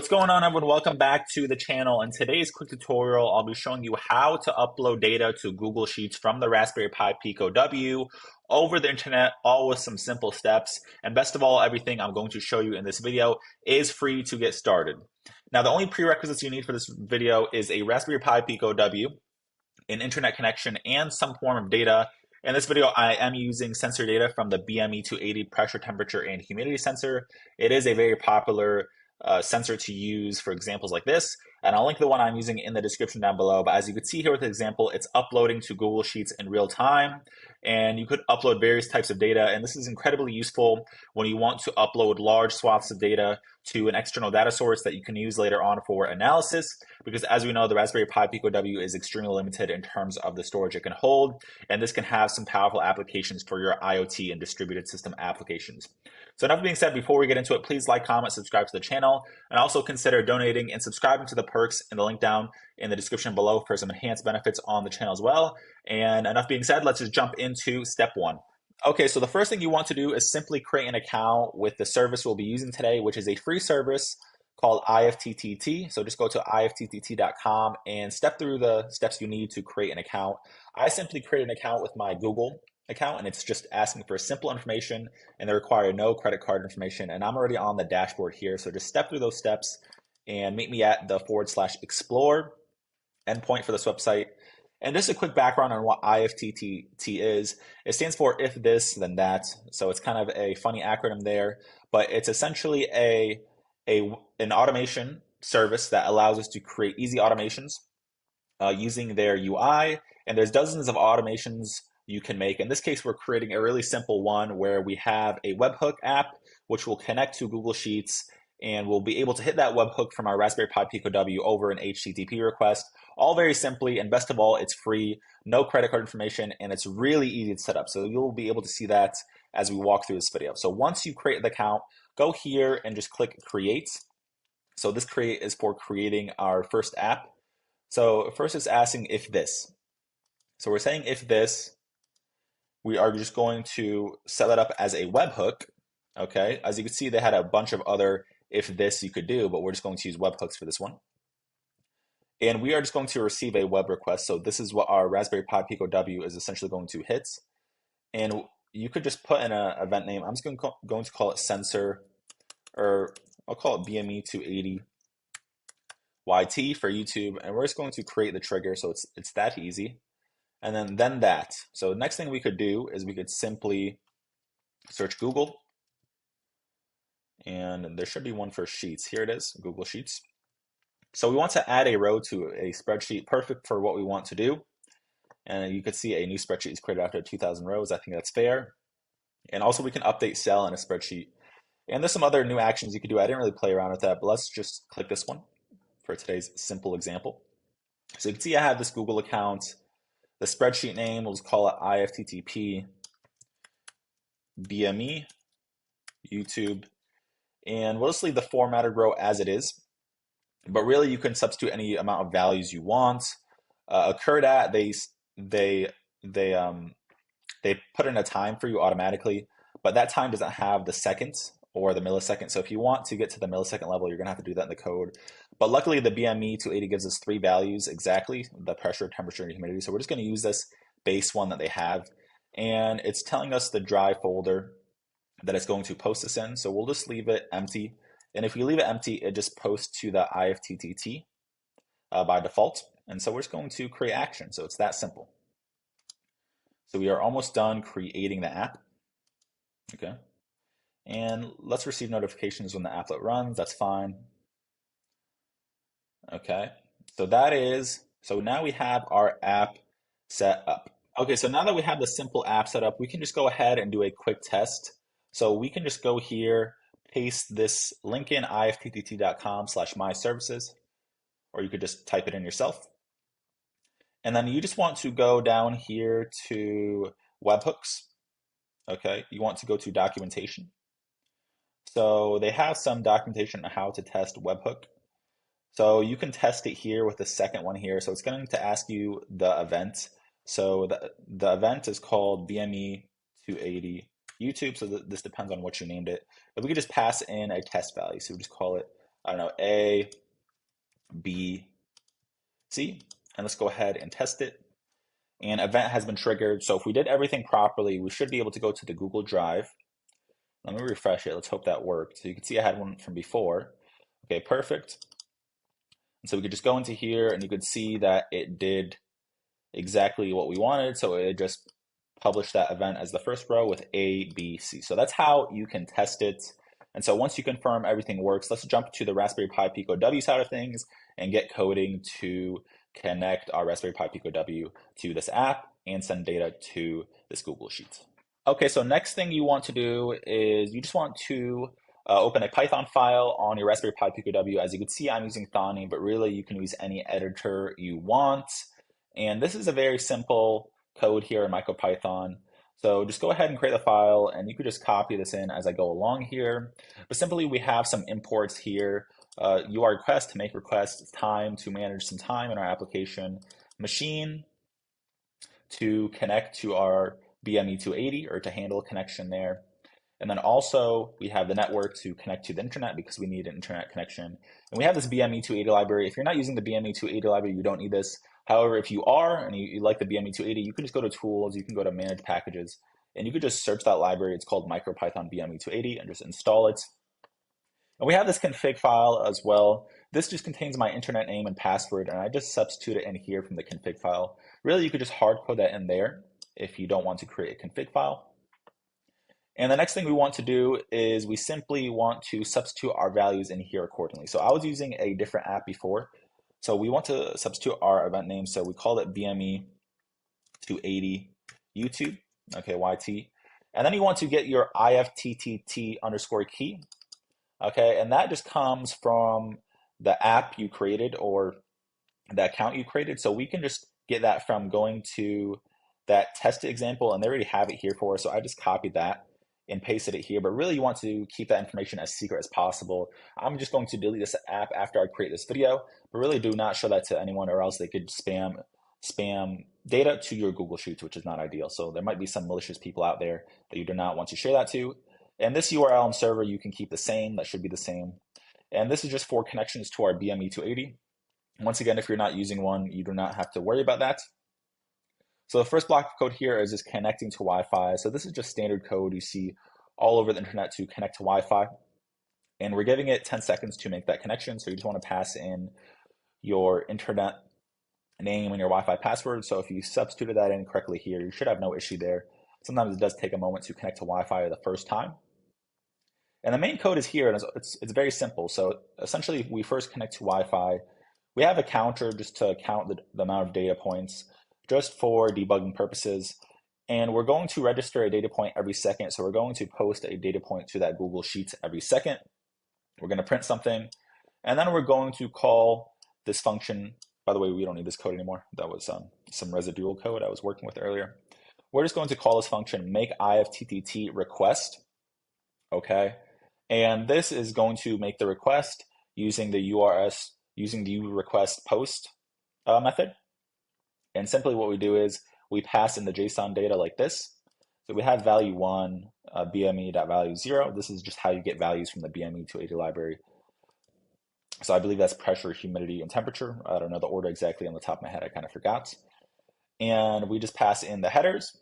What's going on, everyone? Welcome back to the channel. In today's quick tutorial, I'll be showing you how to upload data to Google Sheets from the Raspberry Pi Pico W over the internet, all with some simple steps. And best of all, everything I'm going to show you in this video is free to get started. Now, the only prerequisites you need for this video is a Raspberry Pi Pico W, an internet connection, and some form of data. In this video, I am using sensor data from the BME280 pressure, temperature, and humidity sensor. It is a very popular sensor to use for examples like this, and I'll link the one I'm using in the description down below. But as you can see here with the example, it's uploading to Google Sheets in real time, and you could upload various types of data, and this is incredibly useful when you want to upload large swaths of data to an external data source that you can use later on for analysis, because as we know, the Raspberry Pi Pico W is extremely limited in terms of the storage it can hold, and this can have some powerful applications for your IoT and distributed system applications. So enough being said, before we get into it, please like, comment, subscribe to the channel, and also consider donating and subscribing to the perks in the link down in the description below for some enhanced benefits on the channel as well. And enough being said, let's just jump into step one. Okay, so the first thing you want to do is simply create an account with the service we'll be using today, which is a free service called IFTTT. So just go to IFTTT.com and step through the steps you need to create an account. I simply create an account with my Google account, and it's just asking for simple information, and they require no credit card information. And I'm already on the dashboard here, so just step through those steps and meet me at the /explore endpoint for this website. And just a quick background on what IFTTT is. It stands for if this, then that. So it's kind of a funny acronym there, but it's essentially an automation service that allows us to create easy automations using their UI. And there's dozens of automations you can make. In this case, we're creating a really simple one where we have a webhook app, which will connect to Google Sheets, and we'll be able to hit that webhook from our Raspberry Pi Pico W over an HTTP request, all very simply, and best of all, it's free, no credit card information, and it's really easy to set up. So you'll be able to see that as we walk through this video. So once you create the account, go here and just click Create. So this create is for creating our first app. So first it's asking if this. So we're saying if this, we are just going to set that up as a webhook. Okay, as you can see, they had a bunch of other if this you could do, but we're just going to use webhooks for this one. And we are just going to receive a web request. So this is what our Raspberry Pi Pico W is essentially going to hit. And you could just put in an event name. I'm just going to call it sensor, or I'll call it BME280 YT for YouTube. And we're just going to create the trigger. So it's that easy. And then that. So the next thing we could do is we could simply search Google. And there should be one for Sheets. Here it is, Google Sheets. So we want to add a row to a spreadsheet, perfect for what we want to do. And you can see a new spreadsheet is created after 2,000 rows. I think that's fair. And also we can update cell in a spreadsheet. And there's some other new actions you could do. I didn't really play around with that, but let's just click this one for today's simple example. So you can see I have this Google account. The spreadsheet name, we'll just call it IFTTP BME YouTube. And we'll just leave the formatted row as it is. But really, you can substitute any amount of values you want. Occurred at, they put in a time for you automatically, but that time doesn't have the seconds or the millisecond. So if you want to get to the millisecond level, you're gonna have to do that in the code. But luckily, the BME280 gives us 3 values exactly: the pressure, temperature, and humidity. So we're just gonna use this base one that they have, and it's telling us the drive folder that it's going to post this in. So we'll just leave it empty. And if we leave it empty, it just posts to the IFTTT by default. And so we're just going to create action. So it's that simple. So we are almost done creating the app. Okay. And let's receive notifications when the applet runs. That's fine. Okay. So now we have our app set up. Okay. So now that we have the simple app set up, we can just go ahead and do a quick test. So we can just go here, paste this link in ifttt.com/myservices, or you could just type it in yourself. And then you just want to go down here to webhooks. Okay, you want to go to documentation. So they have some documentation on how to test webhook. So you can test it here with the second one here. So it's going to ask you the event. So the event is called BME280 YouTube, so this depends on what you named it. But we could just pass in a test value. So we just call it I don't know, A, B, C, and let's go ahead and test it. An event has been triggered. So if we did everything properly, we should be able to go to the Google Drive. Let me refresh it. Let's hope that worked. So you can see I had one from before. Okay, perfect. And so we could just go into here and you could see that it did exactly what we wanted. So it just published that event as the first row with A, B, C. So that's how you can test it. And so once you confirm everything works, let's jump to the Raspberry Pi Pico W side of things and get coding to connect our Raspberry Pi Pico W to this app and send data to this Google Sheet. Okay, so next thing you want to do is you just want to open a Python file on your Raspberry Pi Pico W. As you can see, I'm using Thonny, but really you can use any editor you want. And this is a very simple code here in MicroPython. So just go ahead and create the file, and you could just copy this in as I go along here. But simply, we have some imports here. URL request to make requests, time to manage some time in our application, machine to connect to our BME280 or to handle a connection there. And then also we have the network to connect to the internet because we need an internet connection. And we have this BME280 library. If you're not using the BME280 library, you don't need this. However, if you are and you like the BME280, you can just go to tools, you can go to manage packages, and you could just search that library. It's called MicroPython BME280 and just install it. And we have this config file as well. This just contains my internet name and password, and I just substitute it in here from the config file. Really, you could just hard code that in there if you don't want to create a config file. And the next thing we want to do is we simply want to substitute our values in here accordingly. So I was using a different app before. So we want to substitute our event name. So we called it BME 280 YouTube, okay, YT. And then you want to get your IFTTT underscore key, okay? And that just comes from the app you created or the account you created. So we can just get that from going to that test example, and they already have it here for us. So I just copied that and pasted it here, but really you want to keep that information as secret as possible. I'm just going to delete this app after I create this video, but really do not show that to anyone or else they could spam data to your Google Sheets, which is not ideal. So there might be some malicious people out there that you do not want to share that to. And this URL and server you can keep the same, that should be the same. And this is just for connections to our BME280. Once again, if you're not using one, you do not have to worry about that. So the first block of code here is just connecting to Wi-Fi. So this is just standard code you see all over the internet to connect to Wi-Fi. And we're giving it 10 seconds to make that connection. So you just want to pass in your internet name and your Wi-Fi password. So if you substituted that in correctly here, you should have no issue there. Sometimes it does take a moment to connect to Wi-Fi the first time. And the main code is here, and it's very simple. So essentially, we first connect to Wi-Fi. We have a counter just to count the amount of data points, just for debugging purposes. And we're going to register a data point every second. So we're going to post a data point to that Google Sheets every second. We're going to print something. And then we're going to call this function. By the way, we don't need this code anymore. That was some residual code I was working with earlier. We're just going to call this function make IFTTT request. Okay. And this is going to make the request using the request post method. And simply what we do is we pass in the JSON data like this. So we have value 1, BME.value0. This is just how you get values from the BME280 library. So I believe that's pressure, humidity, and temperature. I don't know the order exactly on the top of my head. I kind of forgot. And we just pass in the headers.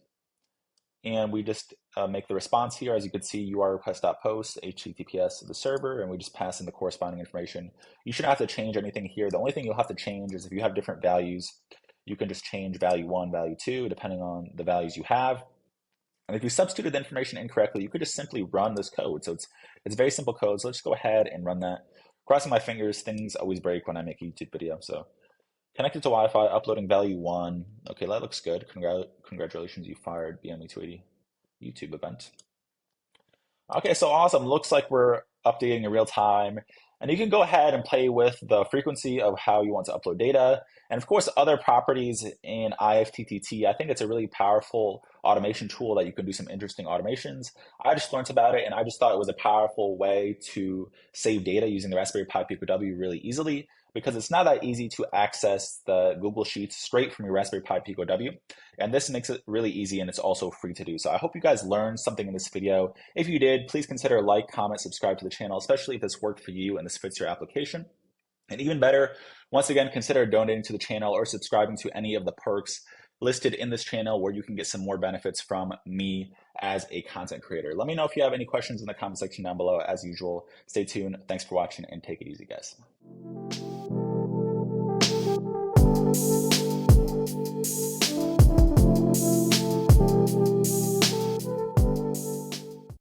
And we just make the response here. As you can see, URL request.post, HTTPS to the server, and we just pass in the corresponding information. You shouldn't have to change anything here. The only thing you'll have to change is if you have different values, you can just change value 1, value 2, depending on the values you have. And if you substituted the information incorrectly, you could just simply run this code. So it's very simple code. So let's just go ahead and run that. Crossing my fingers, things always break when I make a YouTube video. So connected to Wi-Fi, uploading value 1. Okay, that looks good. Congratulations, you fired BME280 YouTube event. Okay, so awesome. Looks like we're updating in real time. And you can go ahead and play with the frequency of how you want to upload data. And of course, other properties in IFTTT. I think it's a really powerful automation tool that you can do some interesting automations. I just learned about it and I just thought it was a powerful way to save data using the Raspberry Pi Pico W really easily. because it's not that easy to access the Google Sheets straight from your Raspberry Pi Pico W. And this makes it really easy, and it's also free to do. So I hope you guys learned something in this video. If you did, please consider like, comment, subscribe to the channel, especially if this worked for you and this fits your application. And even better, once again, consider donating to the channel or subscribing to any of the perks listed in this channel where you can get some more benefits from me as a content creator. Let me know if you have any questions in the comment section down below. As usual, stay tuned. Thanks for watching and take it easy, guys.